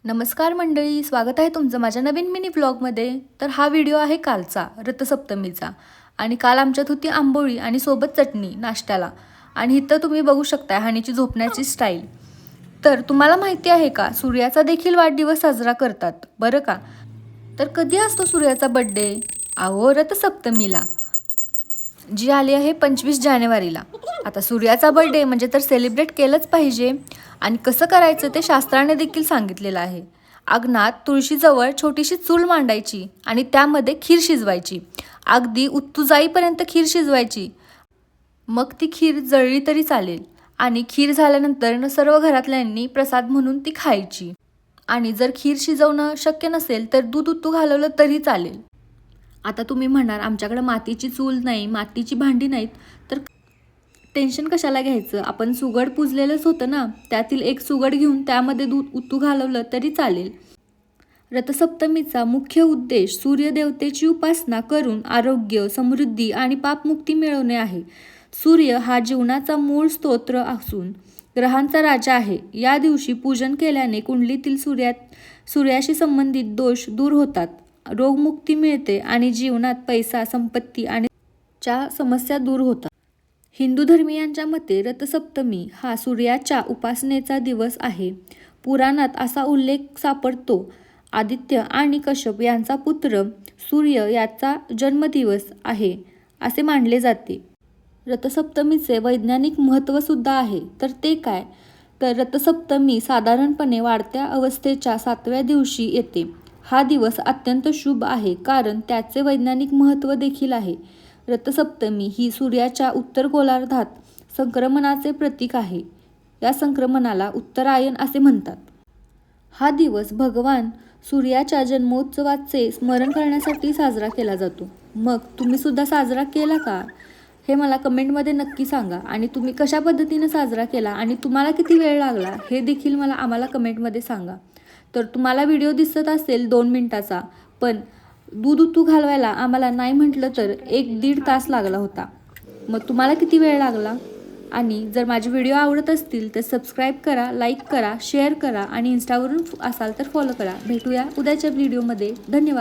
नमस्कार मंडळी, स्वागत आहे तुमचं माझ्या नवीन मिनी व्लॉगमध्ये। तर हा व्हिडिओ आहे कालचा रथसप्तमीचा आणि काल आमच्यात होती आंबोळी आणि सोबत चटणी नाश्त्याला। आणि इथं तुम्ही बघू शकता हानीची झोपण्याची स्टाईल। तर तुम्हाला माहिती आहे का सूर्याचा देखील वाढदिवस साजरा करतात बरं का। तर कधी असतो सूर्याचा बर्थडे? अहो रथसप्तमीला, जी आली आहे 25 जानेवारीला। आता सूर्याचा बर्थडे म्हणजे तर सेलिब्रेट केलंच पाहिजे आणि कसं करायचं ते शास्त्राने देखील सांगितलेलं आहे। अग्नात तुळशीजवळ छोटीशी चूल मांडायची आणि त्यामध्ये खीर शिजवायची, अगदी उत्तू जाईपर्यंत खीर शिजवायची। मग ती खीर जळली तरी चालेल आणि खीर झाल्यानंतर सर्व घरातल्यांनी प्रसाद म्हणून ती खायची। आणि जर खीर शिजवणं शक्य नसेल तर दूध उत्तू घालवलं तरी चालेल। आता तुम्ही म्हणाल आमच्याकडे मातीची चूल नाही, मातीची भांडी नाहीत, तर टेन्शन कशाला घ्यायचं, आपण सुगड पुजलेलंच होतं ना, त्यातील एक सुगड घेऊन त्यामध्ये दूध उत्तू घालवलं तरी चालेल। रथसप्तमीचा मुख्य उद्देश सूर्यदेवतेची उपासना करून आरोग्य, समृद्धी आणि पापमुक्ती मिळवणे आहे। सूर्य हा जीवनाचा मूळ स्तोत्र असून ग्रहांचा राजा आहे। या दिवशी पूजन केल्याने कुंडलीतील सूर्याशी संबंधित दोष दूर होतात, रोगमुक्ती मिळते आणि जीवनात पैसा, संपत्ती आणि च्या समस्या दूर होतात। हिंदू धर्मीयांच्या मते रथसप्तमी हा सूर्याच्या उपासनेचा दिवस आहे। पुराणात असा उल्लेख सापडतो, आदित्य आणि कश्यप यांचा पुत्र सूर्य याचा जन्मदिवस आहे असे मानले जाते। रथसप्तमीचे वैज्ञानिक महत्त्व सुद्धा आहे, तर ते काय? तर रथसप्तमी साधारणपणे वाढत्या अवस्थेच्या 7व्या दिवशी येते। हा दिवस अत्यंत शुभ आहे कारण त्याचे वैज्ञानिक महत्त्व देखील आहे। रथसप्तमी ही सूर्याच्या उत्तर गोलार्धात संक्रमणाचे प्रतीक आहे। या संक्रमणाला उत्तरायण असे म्हणतात। हा दिवस भगवान सूर्याच्या जन्मोत्सवाचे स्मरण करण्यासाठी साजरा केला जातो। मग तुम्ही सुद्धा साजरा केला का हे मला कमेंटमध्ये नक्की सांगा। आणि तुम्ही कशा पद्धतीने साजरा केला आणि तुम्हाला किती वेळ लागला हे देखील आम्हाला कमेंटमध्ये सांगा। तर तुम्हाला व्हिडिओ दिसत असेल 2 मिनिटाचा, पण दूध उत्तू घालवायला आम्हाला नाही म्हटलं तर 1-1.5 तास लागला होता। मग तुम्हाला किती वेळ लागला? आणि जर माझे व्हिडिओ आवडत असतील तर सबस्क्राईब करा, लाईक करा, शेअर करा आणि इंस्टावरून असाल तर फॉलो करा। भेटूया उद्याच्या व्हिडिओमध्ये। धन्यवाद।